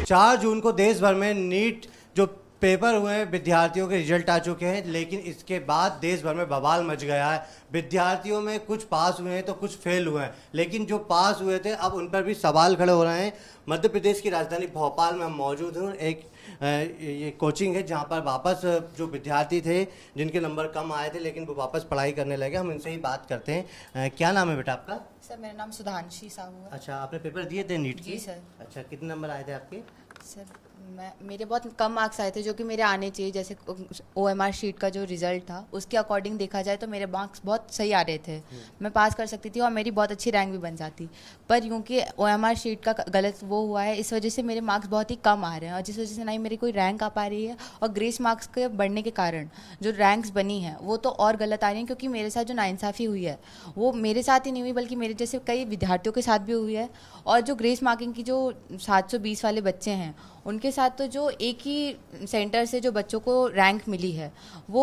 4 जून को देश भर में नीट जो पेपर हुए हैं, विद्यार्थियों के रिजल्ट आ चुके हैं, लेकिन इसके बाद देश भर में बवाल मच गया है। विद्यार्थियों में कुछ पास हुए हैं तो कुछ फेल हुए हैं, लेकिन जो पास हुए थे अब उन पर भी सवाल खड़े हो रहे हैं। मध्य प्रदेश की राजधानी भोपाल में हम मौजूद हूँ। एक ये कोचिंग है जहाँ पर वापस जो विद्यार्थी थे जिनके नंबर कम आए थे लेकिन वो वापस पढ़ाई करने लगे। हम इनसे ही बात करते हैं। क्या नाम है बेटा आपका? सर मेरा नाम सुधांशी साहू है। अच्छा, आपने पेपर दिए थे नीट के? जी सर। अच्छा, कितने नंबर आए थे आपके? सर मेरे बहुत कम मार्क्स आए थे जो कि मेरे आने चाहिए। जैसे OMR शीट का जो रिजल्ट था उसके अकॉर्डिंग देखा जाए तो मेरे मार्क्स बहुत सही आ रहे थे, मैं पास कर सकती थी और मेरी बहुत अच्छी रैंक भी बन जाती। पर यूँ कि OMR शीट का गलत वो हुआ है, इस वजह से मेरे मार्क्स बहुत ही कम आ रहे हैं और जिस वजह से ना ही मेरी कोई रैंक आ पा रही है। और ग्रेस मार्क्स के बढ़ने के कारण जो रैंक्स बनी है वो तो और गलत आ रही हैं, क्योंकि मेरे साथ जो नाइंसाफ़ी हुई है वो मेरे साथ ही नहीं हुई बल्कि मेरे जैसे कई विद्यार्थियों के साथ भी हुई है। और जो ग्रेस मार्किंग की जो 720 वाले बच्चे हैं उनके साथ तो जो एक ही सेंटर से जो बच्चों को रैंक मिली है वो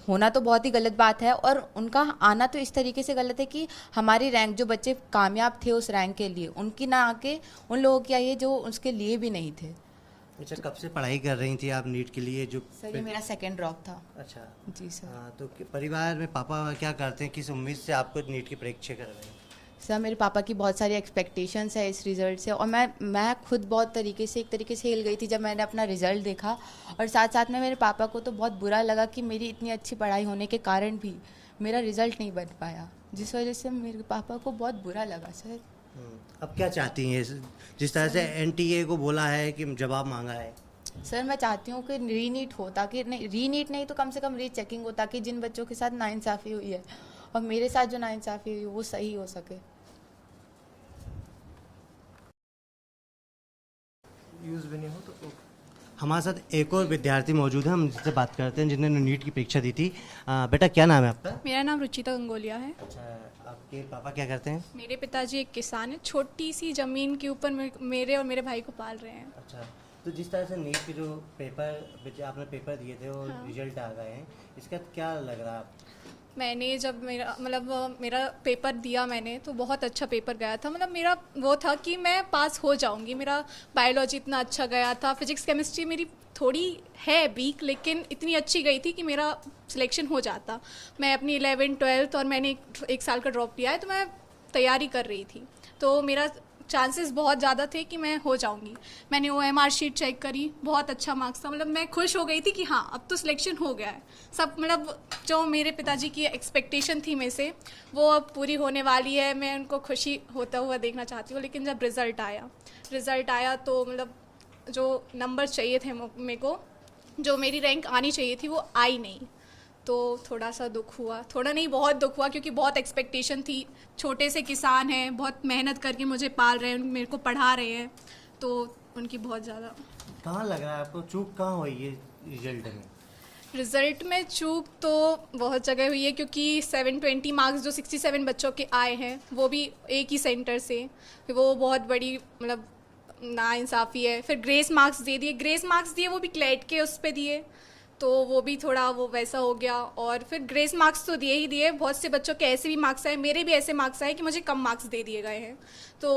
होना तो बहुत ही गलत बात है। और उनका आना तो इस तरीके से गलत है कि हमारी रैंक जो बच्चे कामयाब थे उस रैंक के लिए उनकी ना आके उन लोगों की आई है जो उसके लिए भी नहीं थे। अच्छा, कब से पढ़ाई कर रही थी आप नीट के लिए? जो सर ये मेरा सेकेंड ड्रॉप था। अच्छा जी सर। हाँ, तो परिवार में पापा क्या करते हैं, किस उम्मीद से आपको नीट की परीक्षा कर रहे हैं? सर मेरे पापा की बहुत सारी एक्सपेक्टेशंस है इस रिज़ल्ट से और मैं खुद बहुत एक तरीके से हिल गई थी जब मैंने अपना रिज़ल्ट देखा। और साथ साथ में मेरे पापा को तो बहुत बुरा लगा कि मेरी इतनी अच्छी पढ़ाई होने के कारण भी मेरा रिज़ल्ट नहीं बन पाया, जिस वजह से मेरे पापा को बहुत बुरा लगा सर। अब क्या चाहती हैं? जिस तरह से NTA को बोला है कि जवाब मांगा है। सर मैं चाहती हूँ कि रीनीट हो, ताकि नहीं रीनीट नहीं तो कम से कम रीचेकिंग हो, ताकि जिन बच्चों के साथ नाइंसाफ़ी हुई है और मेरे साथ जो नाइंसाफ़ी हुई वो सही हो सके। यूज़ भी नहीं हो तो हमारे साथ एक और विद्यार्थी मौजूद है, हम जिससे बात करते हैं जिन्होंने नीट की परीक्षा दी थी। बेटा क्या नाम है आपका? मेरा नाम रुचिता गंगोलिया है। अच्छा, आपके पापा क्या करते हैं? मेरे पिताजी एक किसान है, छोटी सी ज़मीन के ऊपर मेरे और मेरे भाई को पाल रहे हैं। अच्छा, तो जिस तरह से नीट के जो पेपर आपने पेपर दिए थे और रिजल्ट आ गए हैं, इसका क्या लग रहा है आपको? मैंने जब मेरा पेपर दिया मैंने तो बहुत अच्छा पेपर गया था। मतलब मेरा वो था कि मैं पास हो जाऊंगी। मेरा बायोलॉजी इतना अच्छा गया था, फिजिक्स केमिस्ट्री मेरी थोड़ी है वीक लेकिन इतनी अच्छी गई थी कि मेरा सिलेक्शन हो जाता। मैं अपनी 11th 12th और मैंने एक साल का ड्रॉप लिया है तो मैं तैयारी कर रही थी, तो मेरा चांसेस बहुत ज़्यादा थे कि मैं हो जाऊंगी। मैंने OMR शीट चेक करी, बहुत अच्छा मार्क्स था। मतलब मैं खुश हो गई थी कि हाँ अब तो सिलेक्शन हो गया है। सब मतलब जो मेरे पिताजी की एक्सपेक्टेशन थी मेरे से वो अब पूरी होने वाली है। मैं उनको खुशी होता हुआ देखना चाहती हूँ। लेकिन जब रिज़ल्ट आया तो मतलब जो नंबर चाहिए थे मेरे को, जो मेरी रैंक आनी चाहिए थी वो आई नहीं। तो थोड़ा सा दुख हुआ, थोड़ा नहीं बहुत दुख हुआ, क्योंकि बहुत एक्सपेक्टेशन थी। छोटे से किसान हैं, बहुत मेहनत करके मुझे पाल रहे हैं, मेरे को पढ़ा रहे हैं, तो उनकी बहुत ज़्यादा। कहाँ लग रहा है आपको चूक कहाँ हुई है रिज़ल्ट में चूक तो बहुत जगह हुई है, क्योंकि 720 मार्क्स जो 67 बच्चों के आए हैं वो भी एक ही सेंटर से, वो बहुत बड़ी मतलब नाइंसाफ़ी है। फिर ग्रेस मार्क्स दिए वो भी क्लेट के उस पर दिए, तो वो भी थोड़ा वो वैसा हो गया। और फिर ग्रेस मार्क्स तो दिए ही दिए, बहुत से बच्चों के ऐसे भी मार्क्स आए, मेरे भी ऐसे मार्क्स आए कि मुझे कम मार्क्स दे दिए गए हैं। तो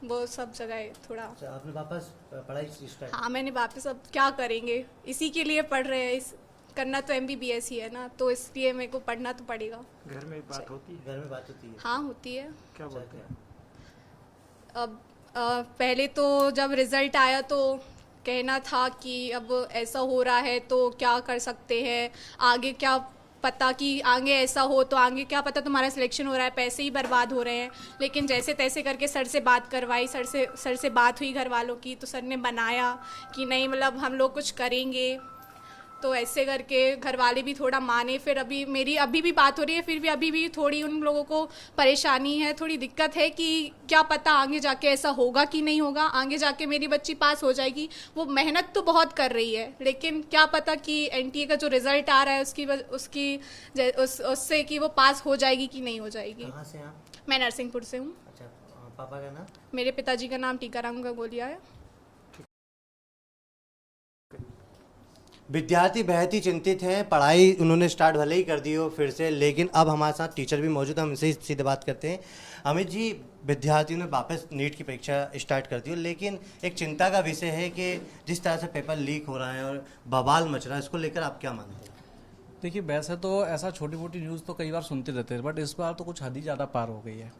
वो सब जगह थोड़ा। अच्छा, आपने वापस पढ़ाई स्टार्ट? हाँ मैंने वापस, अब क्या करेंगे, इसी के लिए पढ़ रहे हैं। करना तो MBBS ही है ना, तो इसलिए मेरे को पढ़ना तो पड़ेगा। घर में बात होती है? घर में बात होती है? हाँ होती है। क्या बोलते हैं? अब पहले तो जब रिज़ल्ट आया तो कहना था कि अब ऐसा हो रहा है तो क्या कर सकते हैं, आगे क्या पता कि आगे ऐसा हो, तो आगे क्या पता तुम्हारा सिलेक्शन हो रहा है, पैसे ही बर्बाद हो रहे हैं। लेकिन जैसे तैसे करके सर से बात करवाई, सर से बात हुई घर वालों की, तो सर ने बनाया कि नहीं मतलब हम लोग कुछ करेंगे। तो ऐसे करके घर वाले भी थोड़ा माने। फिर मेरी अभी भी बात हो रही है, फिर भी अभी भी थोड़ी उन लोगों को परेशानी है, थोड़ी दिक्कत है कि क्या पता आगे जाके ऐसा होगा कि नहीं होगा, आगे जाके मेरी बच्ची पास हो जाएगी। वो मेहनत तो बहुत कर रही है, लेकिन क्या पता कि NTA का जो रिज़ल्ट आ रहा है उससे कि वो पास हो जाएगी कि नहीं हो जाएगी। कहाँ से आप? मैं नरसिंहपुर से हूँ। अच्छा, पापा का नाम? मेरे पिताजी का नाम टीकाराम गंगोलिया है। विद्यार्थी बेहद ही चिंतित हैं। पढ़ाई उन्होंने स्टार्ट भले ही कर दी हो फिर से, लेकिन अब हमारे साथ टीचर भी मौजूद हैं, हम इनसे सीधे बात करते हैं। अमित जी, विद्यार्थियों ने वापस नीट की परीक्षा स्टार्ट कर दी हो, लेकिन एक चिंता का विषय है कि जिस तरह से पेपर लीक हो रहा है और बवाल मच रहा है, इसको लेकर आप क्या मानते हैं? देखिए, वैसे तो ऐसा छोटी मोटी न्यूज़ तो कई बार सुनते रहते हैं, बट इस बार तो कुछ हद ही ज़्यादा पार हो गई है।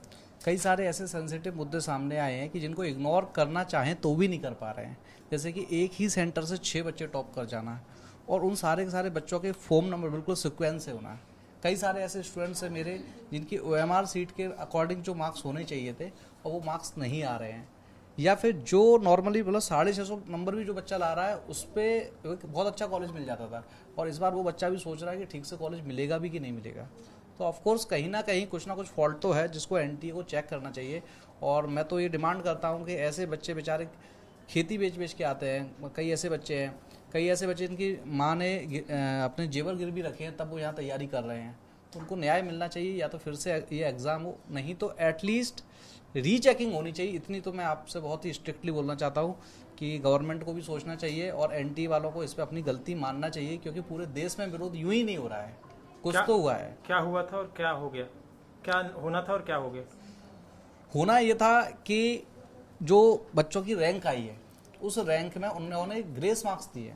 कई सारे ऐसे सेंसिटिव मुद्दे सामने आए हैं कि जिनको इग्नोर करना चाहें तो भी नहीं कर पा रहे हैं। जैसे कि एक ही सेंटर से 6 बच्चे टॉप कर जाना है और उन सारे के सारे बच्चों के फॉर्म नंबर बिल्कुल सिक्वेंस से होना है। कई सारे ऐसे स्टूडेंट्स हैं मेरे जिनकी OMR सीट के अकॉर्डिंग जो मार्क्स होने चाहिए थे और वो मार्क्स नहीं आ रहे हैं, या फिर जो नॉर्मली मतलब 650 नंबर भी जो बच्चा ला रहा है उस पर बहुत अच्छा कॉलेज मिल जाता था, और इस बार वो बच्चा भी सोच रहा है कि ठीक से कॉलेज मिलेगा भी कि नहीं मिलेगा। तो ऑफकोर्स कहीं ना कहीं कुछ ना कुछ फॉल्ट तो है जिसको NTA को चेक करना चाहिए। और मैं तो ये डिमांड करता हूँ कि ऐसे बच्चे बेचारे खेती बेच के आते हैं, कई ऐसे बच्चे हैं, कई ऐसे बच्चे जिनकी माँ ने अपने जेवर गिरवी रखे हैं तब वो यहाँ तैयारी कर रहे हैं, तो उनको न्याय मिलना चाहिए। या तो फिर से ये एग्ज़ाम हो, नहीं तो एटलीस्ट रीचेकिंग होनी चाहिए। इतनी तो मैं आपसे बहुत ही स्ट्रिक्टली बोलना चाहता हूँ कि गवर्नमेंट को भी सोचना चाहिए और NTA वालों को इस पर अपनी गलती मानना चाहिए, क्योंकि पूरे देश में विरोध यूं ही नहीं हो रहा है, कुछ तो हुआ है। क्या हुआ था और क्या हो गया? क्या होना था और क्या हो गया? होना ये था कि जो बच्चों की रैंक आई है उस रैंक में उन्होंने ग्रेस मार्क्स दिए।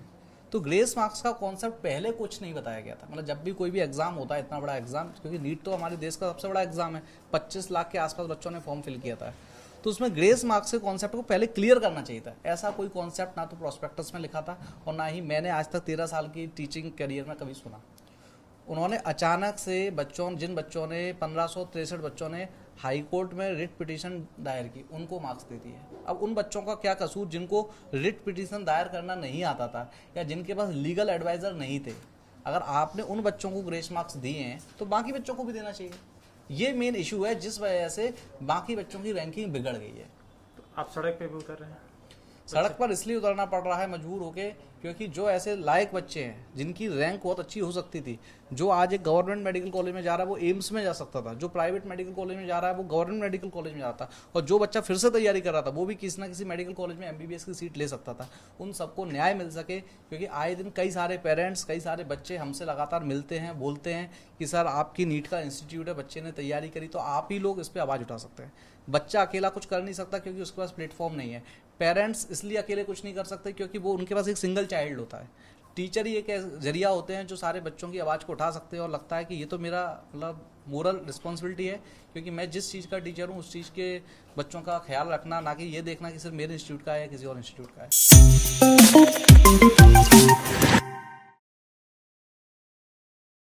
तो ग्रेस मार्क्स का कॉन्सेप्ट पहले कुछ नहीं बताया गया था। मतलब जब भी कोई भी एग्जाम होता है, इतना बड़ा एग्जाम, क्योंकि नीट तो हमारे देश का सबसे बड़ा एग्जाम है, 25 लाख के आसपास बच्चों ने फॉर्म फिल किया था, तो उसमें ग्रेस मार्क्स के कॉन्सेप्ट को पहले क्लियर करना चाहिए था। ऐसा कोई कॉन्सेप्ट ना तो प्रोस्पेक्टस में लिखा था और ना ही मैंने आज तक 13 साल की टीचिंग करियर में कभी सुना। उन्होंने अचानक से जिन बच्चों ने 1563 बच्चों ने हाई कोर्ट में रिट पिटीशन दायर की, उनको मार्क्स दे दिए। अब उन बच्चों का क्या कसूर जिनको रिट पिटीशन दायर करना नहीं आता था या जिनके पास लीगल एडवाइजर नहीं थे? अगर आपने उन बच्चों को ग्रेस मार्क्स दिए हैं तो बाकी बच्चों को भी देना चाहिए। ये मेन इशू है जिस वजह से बाकी बच्चों की रैंकिंग बिगड़ गई है। तो आप सड़क पे भी उतर रहे हैं? सड़क पर इसलिए उतरना पड़ रहा है मजबूर होके, क्योंकि जो ऐसे लायक बच्चे हैं जिनकी रैंक बहुत अच्छी हो सकती थी, जो आज एक गवर्नमेंट मेडिकल कॉलेज में जा रहा है वो एम्स में जा सकता था, जो प्राइवेट मेडिकल कॉलेज में जा रहा है वो गवर्नमेंट मेडिकल कॉलेज में जाता, और जो बच्चा फिर से तैयारी कर रहा था वो भी किसी ना किसी मेडिकल कॉलेज में MBBS की सीट ले सकता था। उन सबको न्याय मिल सके, क्योंकि आए दिन कई सारे पेरेंट्स, कई सारे बच्चे हमसे लगातार मिलते हैं, बोलते हैं कि सर आपकी नीट का इंस्टीट्यूट है, बच्चे ने तैयारी करी, तो आप ही लोग इस पर आवाज़ उठा सकते हैं। बच्चा अकेला कुछ कर नहीं सकता क्योंकि उसके पास प्लेटफॉर्म नहीं है। पेरेंट्स इसलिए अकेले कुछ नहीं कर सकते क्योंकि वो उनके पास एक सिंगल चाइल्ड होता है। टीचर ही एक जरिया होते हैं जो सारे बच्चों की आवाज़ को उठा सकते हैं, और लगता है कि ये तो मेरा मतलब मोरल रिस्पॉन्सिबिलिटी है, क्योंकि मैं जिस चीज़ का टीचर हूँ उस चीज़ के बच्चों का ख्याल रखना, ना कि ये देखना कि सिर्फ मेरे इंस्टीट्यूट का है या किसी और इंस्टीट्यूट का है।